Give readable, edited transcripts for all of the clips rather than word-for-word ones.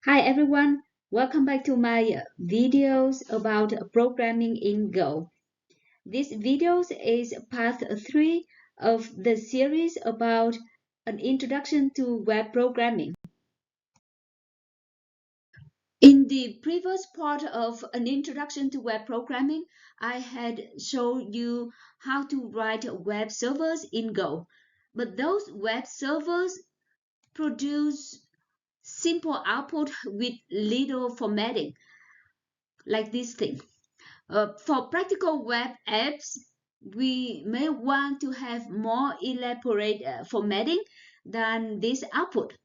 Hi everyone, welcome back to my videos about programming in Go. This video is part 3 of the series about an introduction to web programming. In the previous part of an introduction to web programming, I had shown you how to write web servers in Go. But those web servers produce simple output with little formatting, like this thing. For practical web apps, we may want to have more elaborate formatting than this output.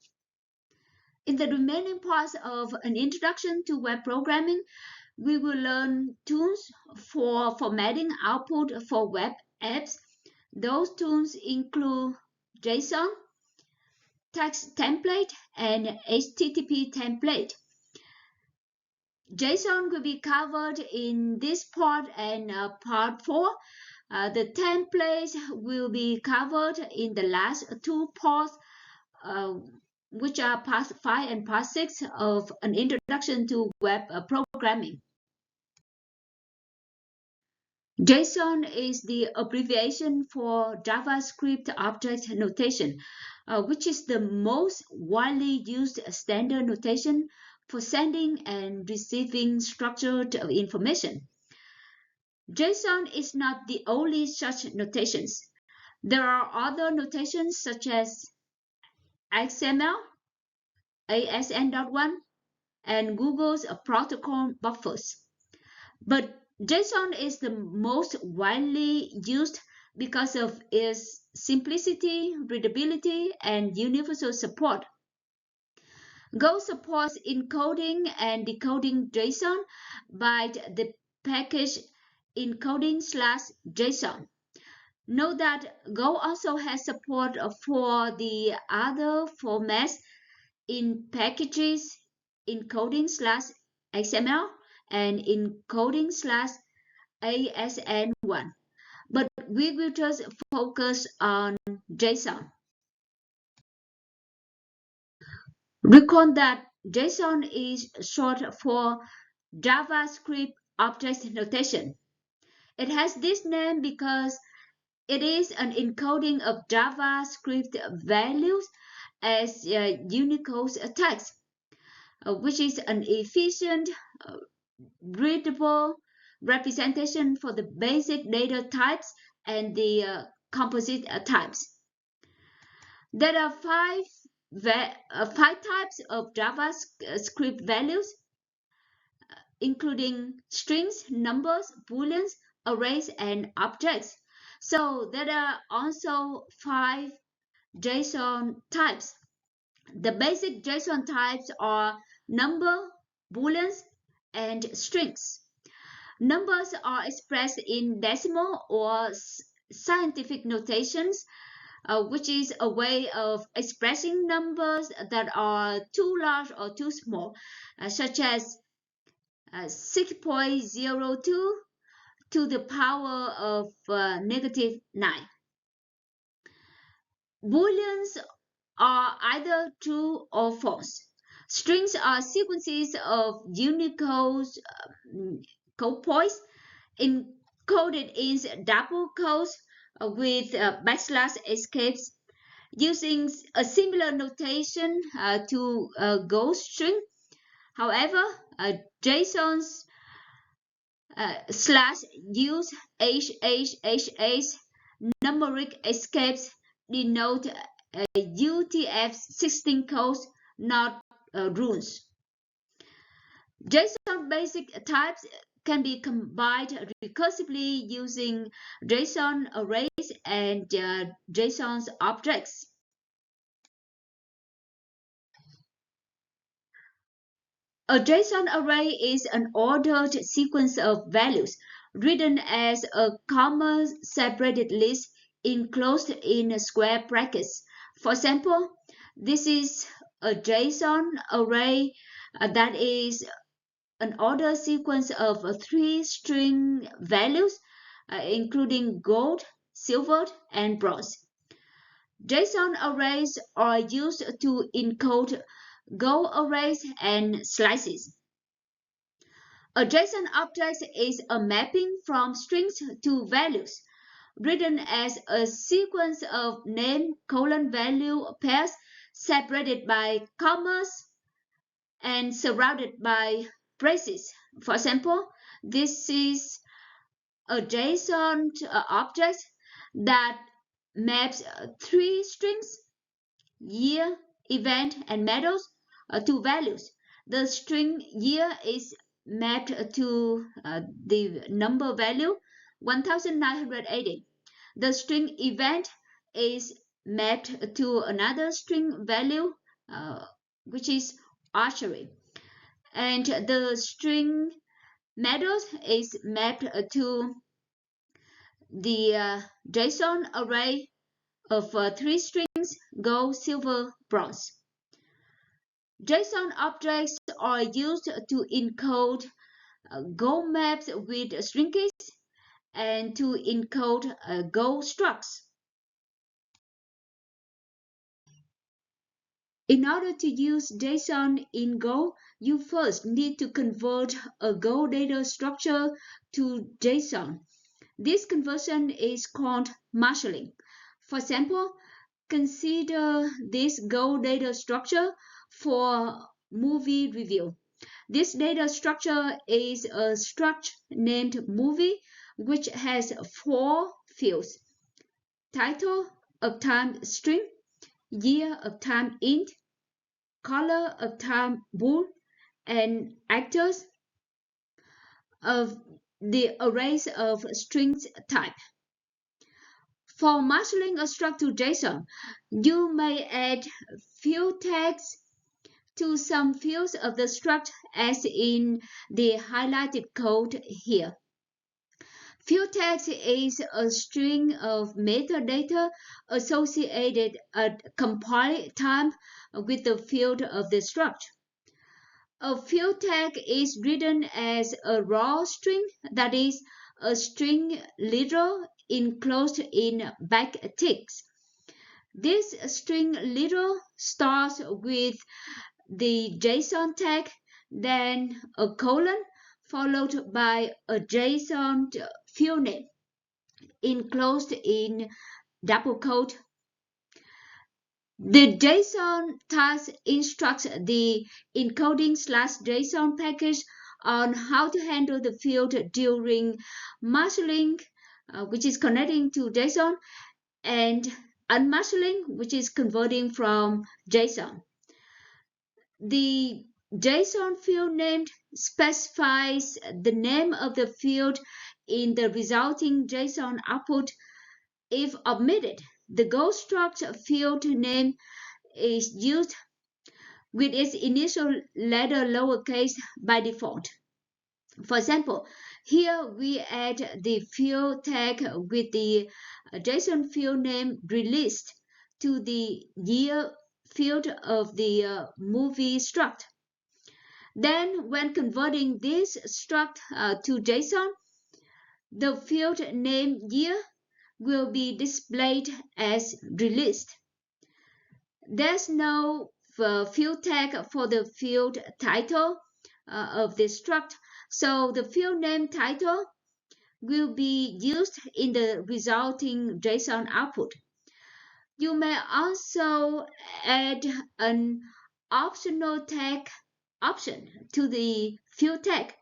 In the remaining parts of an introduction to web programming, we will learn tools for formatting output for web apps. Those tools include JSON, text template, and HTTP template. JSON will be covered in this part and part 4. The templates will be covered in the last two parts, which are part 5 and part 6 of an introduction to web programming. JSON is the abbreviation for JavaScript Object Notation, which is the most widely used standard notation for sending and receiving structured information. JSON is not the only such notations. There are other notations such as XML, ASN.1, and Google's protocol buffers. But JSON is the most widely used because of its simplicity, readability, and universal support. Go supports encoding and decoding JSON by the package encoding/JSON. Note that Go also has support for the other formats in packages encoding/XML and encoding/ASN1. But we will just focus on JSON. Recall that JSON is short for JavaScript Object Notation. It has this name because it is an encoding of JavaScript values as Unicode text, which is an efficient, readable representation for the basic data types and the composite types. There are five types of JavaScript values, including strings, numbers, booleans, arrays, and objects. So there are also 5 JSON types. The basic JSON types are number, booleans, and strings. Numbers are expressed in decimal or scientific notations, which is a way of expressing numbers that are too large or too small, such as 6.02 to the power of -9. Booleans are either true or false. Strings are sequences of Unicode code points encoded in double quotes with backslash escapes using a similar notation to Go string. However, JSON's slash use HHHH numeric escapes denote UTF-16 codes, not runes. JSON basic types can be combined recursively using JSON arrays and JSON objects. A JSON array is an ordered sequence of values written as a comma separated list enclosed in square brackets. For example, this is a JSON array that is an ordered sequence of 3 string values, including gold, silver, and bronze. JSON arrays are used to encode Go arrays, and slices. A JSON object is a mapping from strings to values, written as a sequence of name colon value pairs separated by commas and surrounded by braces. For example, this is a JSON object that maps three strings, year, event, and methods to values. The string year is mapped to the number value 1980. The string event is mapped to another string value, which is archery. And the string method is mapped to the JSON array of three strings: gold, silver, bronze. JSON objects are used to encode Go maps with string keys and to encode Go structs. In order to use JSON in Go, you first need to convert a Go data structure to JSON. This conversion is called marshaling. For example, consider this Go data structure for movie review. This data structure is a struct named movie, which has four fields: title of time string, year of time int, color of time bool, and actors of the arrays of strings type. For marshaling a struct to JSON, you may add field tags to some fields of the struct, as in the highlighted code here. Field text is a string of metadata associated at compile time with the field of the struct. A field tag is written as a raw string, that is, a string literal enclosed in backticks. This string literal starts with the JSON tag, then a colon, followed by a JSON field name enclosed in double quote. The JSON task instructs the encoding/JSON package on how to handle the field during marshaling, which is connecting to JSON, and unmarshaling, which is converting from JSON. The JSON field name specifies the name of the field in the resulting JSON output. If omitted, the Go struct field name is used with its initial letter lowercase by default. For example, here we add the field tag with the JSON field name released to the year field of the movie struct. Then, when converting this struct to JSON, the field name year will be displayed as released. There's no field tag for the field title of the struct, so the field name title will be used in the resulting JSON output. You may also add an optional tag option to the field tag.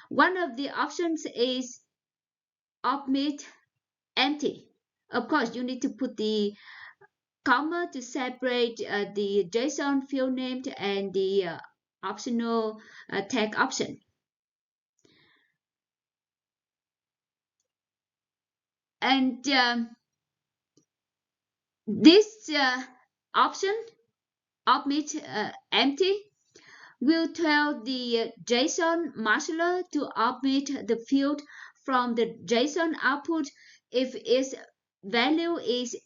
One of the options is omit empty. Of course, you need to put the comma to separate the JSON field name and the optional tag option. And this option, omit empty, will tell the JSON marshaller to omit the field from the JSON output if its value is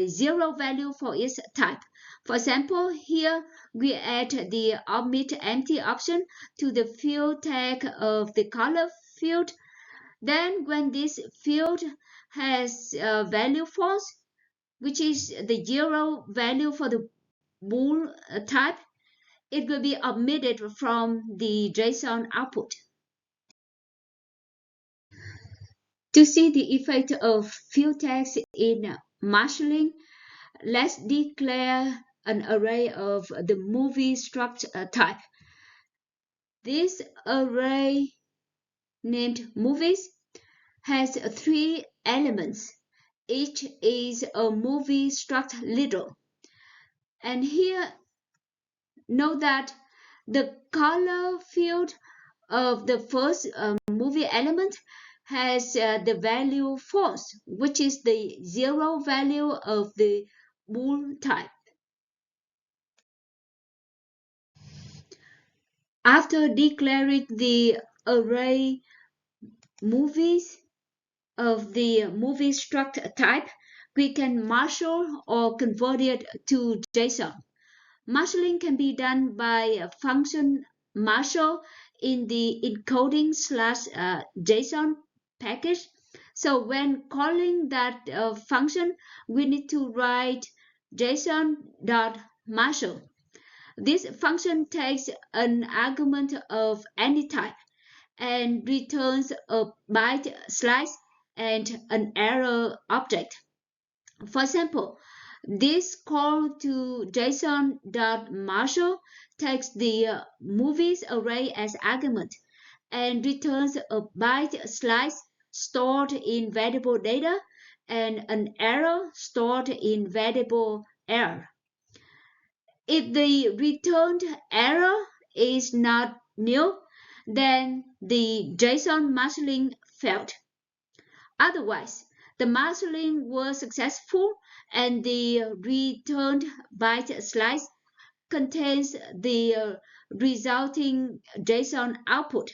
zero value for its type. For example, here we add the omit empty option to the field tag of the color field. Then when this field has value false, which is the zero value for the bool type, it will be omitted from the JSON output. To see the effect of field text in marshaling, let's declare an array of the movie struct type. This array named movies has three elements. Each is a movie struct little. And here, note that the color field of the first movie element has the value false, which is the zero value of the bool type. After declaring the array movies of the movie struct type, we can marshal or convert it to JSON. Marshaling can be done by a function marshal in the encoding/JSON package. So when calling that function, we need to write JSON.marshal. This function takes an argument of any type and returns a byte slice and an error object. For example, this call to JSON.marshal takes the movies array as argument and returns a byte slice stored in variable data and an error stored in variable error. If the returned error is not nil, then the JSON marshaling failed. Otherwise, the marshaling was successful and the returned byte slice contains the resulting JSON output,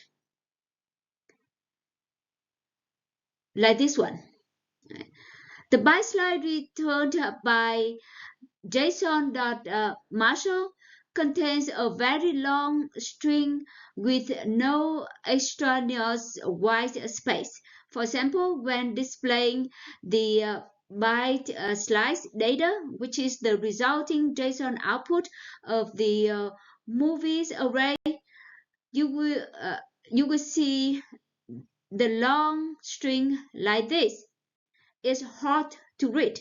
like this one. The byte slice returned by JSON.marshal contains a very long string with no extraneous white space. For example, when displaying the byte slice data, which is the resulting JSON output of the movies array, you will see the long string like this. It's hard to read.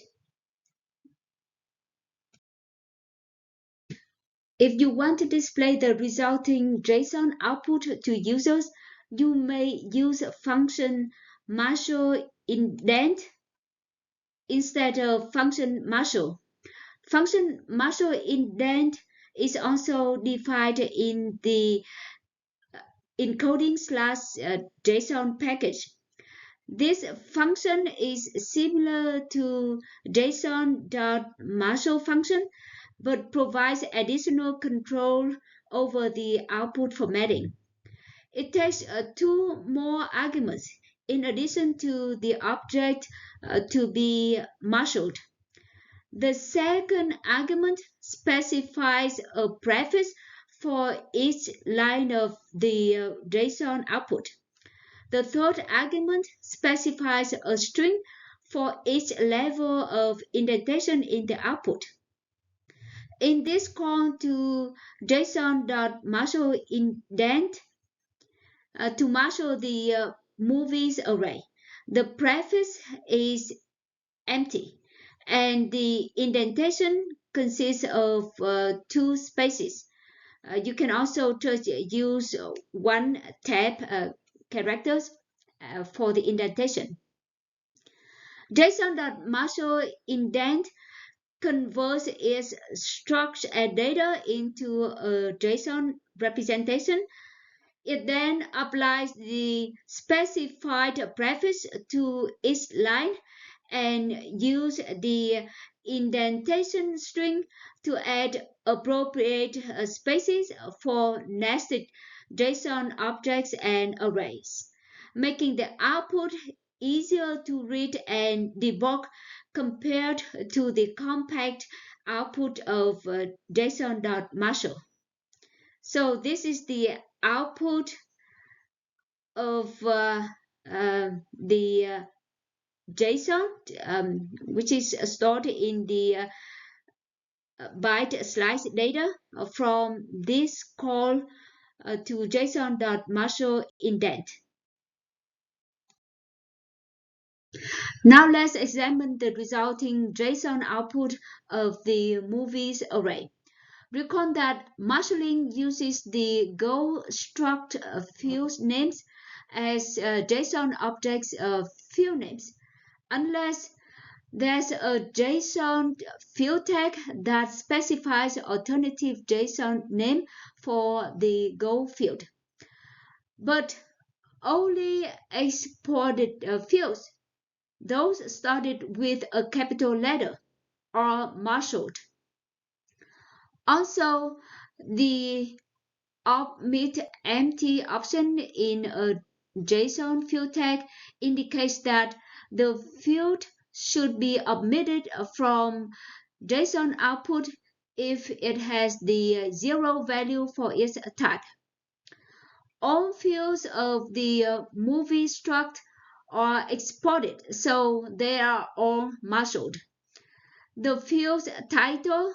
If you want to display the resulting JSON output to users, you may use a function marshal indent instead of function marshal. Function marshal indent is also defined in the encoding/JSON package. This function is similar to JSON.marshal function, but provides additional control over the output formatting. It takes two more arguments in addition to the object to be marshaled. The second argument specifies a prefix for each line of the JSON output. The third argument specifies a string for each level of indentation in the output. In this call to JSON.marshal indent to marshal the movies array, the prefix is empty and the indentation consists of two spaces. You can also just use one tab characters for the indentation. JSON.marshal indent converts its structured data into a JSON representation. It then applies the specified prefix to each line and use the indentation string to add appropriate spaces for nested JSON objects and arrays, making the output easier to read and debug compared to the compact output of JSON.marshal. So this is the output of the JSON, which is stored in the byte slice data from this call to JSON.Marshal indent. Now let's examine the resulting JSON output of the movies array. Recall that marshaling uses the Go struct field names as JSON objects field names, unless there's a JSON field tag that specifies alternative JSON name for the Go field. But only exported fields, those started with a capital letter, are marshaled. Also, the omit empty option in a JSON field tag indicates that the field should be omitted from JSON output if it has the 0 value for its type. All fields of the movie struct are exported, so they are all marshaled. The fields title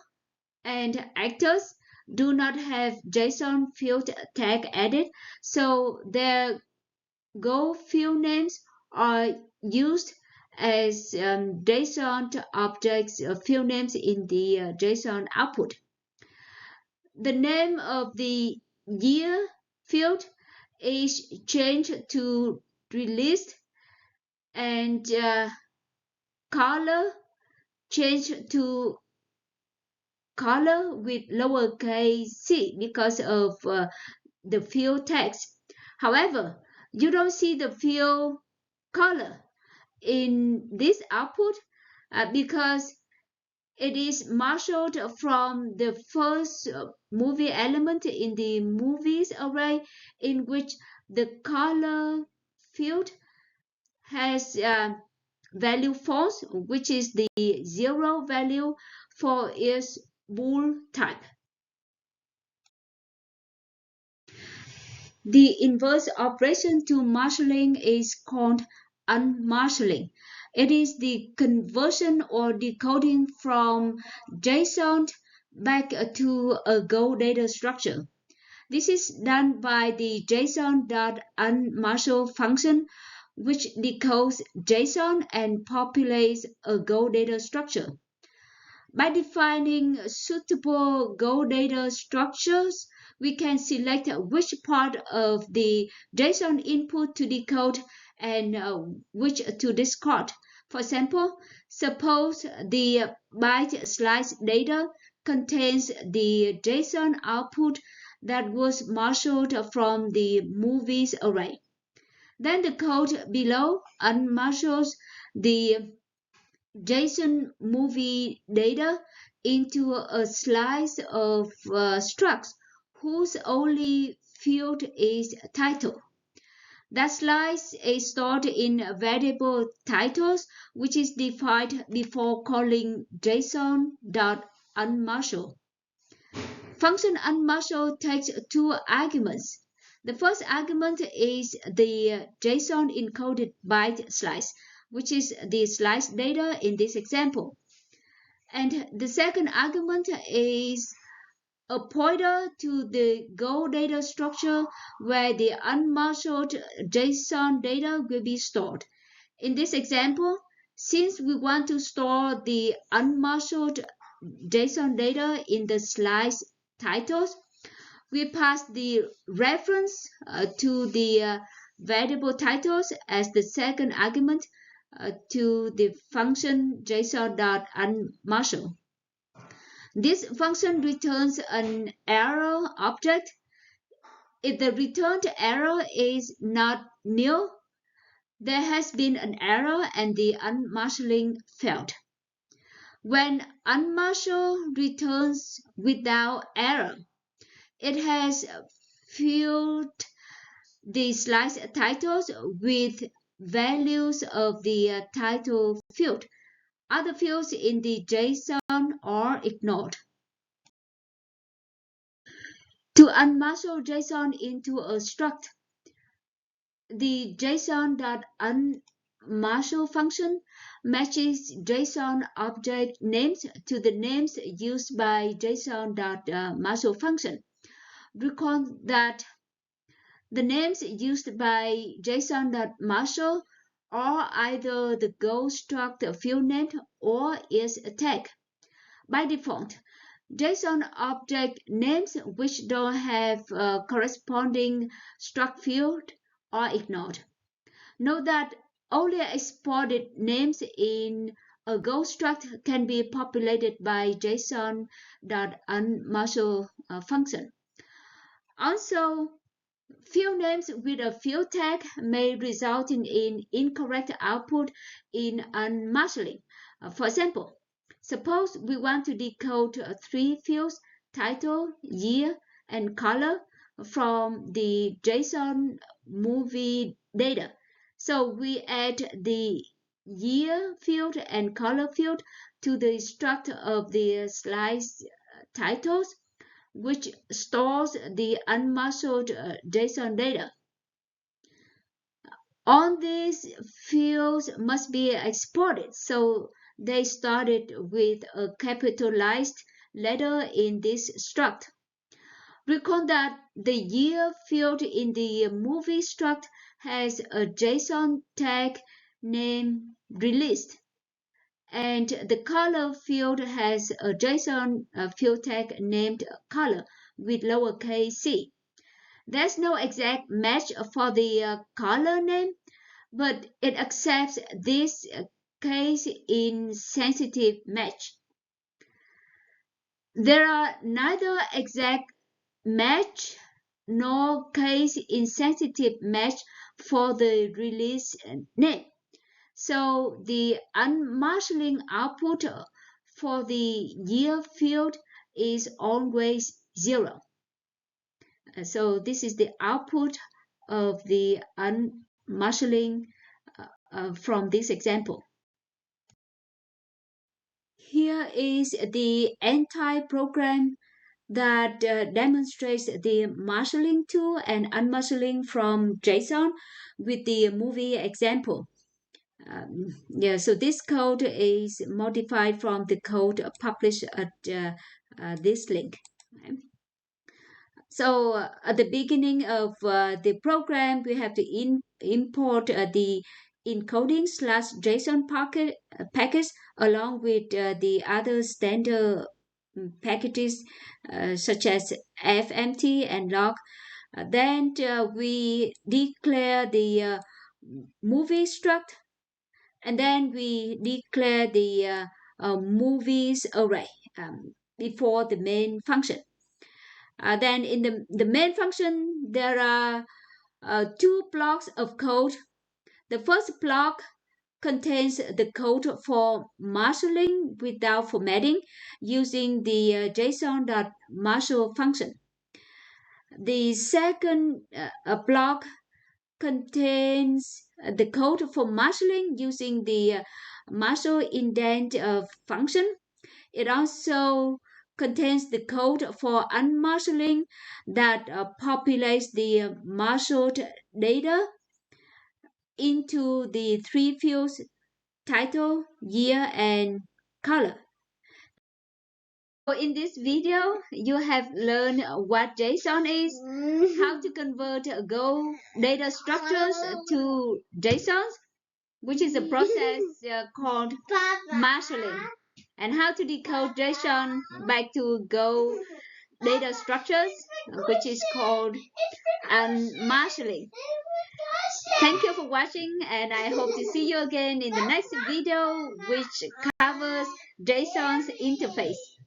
and actors do not have JSON field tag added, so their Go field names are used as JSON objects field names in the JSON output. The name of the year field is changed to released, and color changed to color with lowercase c because of the field text. However, you don't see the field color in this output because it is marshaled from the first movie element in the movies array, in which the color field has value false, which is the 0 value for its bool type. The inverse operation to marshaling is called unmarshaling. It is the conversion or decoding from JSON back to a Go data structure. This is done by the JSON.Unmarshal function, which decodes JSON and populates a Go data structure. By defining suitable Go data structures, we can select which part of the JSON input to decode and which to discard. For example, suppose the byte slice data contains the JSON output that was marshaled from the movies array. Then the code below unmarshals the JSON movie data into a slice of structs whose only field is title. That slice is stored in variable titles, which is defined before calling JSON.Unmarshal. Function unmarshal takes two arguments. The first argument is the JSON encoded byte slice, which is the slice data in this example. And the second argument is a pointer to the Go data structure where the unmarshaled JSON data will be stored. In this example, since we want to store the unmarshaled JSON data in the slice titles, we pass the reference to the variable titles as the second argument to the function JSON.Unmarshal. This function returns an error object. If the returned error is not nil, there has been an error and the unmarshaling failed. When unmarshal returns without error, it has filled the slice titles with values of the title field. Other fields in the JSON are ignored. To unmarshal JSON into a struct, the JSON.Unmarshal Unmarshal function matches JSON object names to the names used by JSON.marshal function. Recall that the names used by JSON.marshal are either the Go struct field name or its tag. By default, JSON object names which don't have a corresponding struct field are ignored. Note that only exported names in a Go struct can be populated by JSON.unmarshal function. Also, field names with a field tag may result in incorrect output in unmarshaling. For example, suppose we want to decode 3 fields, title, year, and color from the JSON movie data. So we add the year field and color field to the struct of the slide titles, which stores the unmarshaled JSON data. All these fields must be exported, so they started with a capitalized letter in this struct. Recall that the year field in the movie struct has a JSON tag named released, and the color field has a JSON field tag named color with lowercase c. There's no exact match for the color name, but it accepts this case insensitive match. There are neither exact match nor case insensitive match for the release name. So the unmarshaling output for the year field is always 0. So this is the output of the unmarshaling from this example. Here is the entire program that demonstrates the marshaling tool and unmarshaling from JSON with the movie example. So this code is modified from the code published at this link. So at the beginning of the program, we have to import the encoding/JSON package along with the other standard packages such as fmt and log. Then we declare the movie struct, and then we declare the movies array before the main function. Then in the main function, there are 2 blocks of code. The first block contains the code for marshaling without formatting using the JSON.marshal function. The second block contains the code for marshaling using the marshal indent function. It also contains the code for unmarshaling that populates the marshaled data into the 3 fields, title, year, and color. So in this video, you have learned what JSON is, how to convert Go data structures to JSONs, which is a process called marshaling, and how to decode JSON back to Go data structures, which is called Unmarshaling. Thank you for watching, and I hope to see you again in the next video, which covers JSON's interface.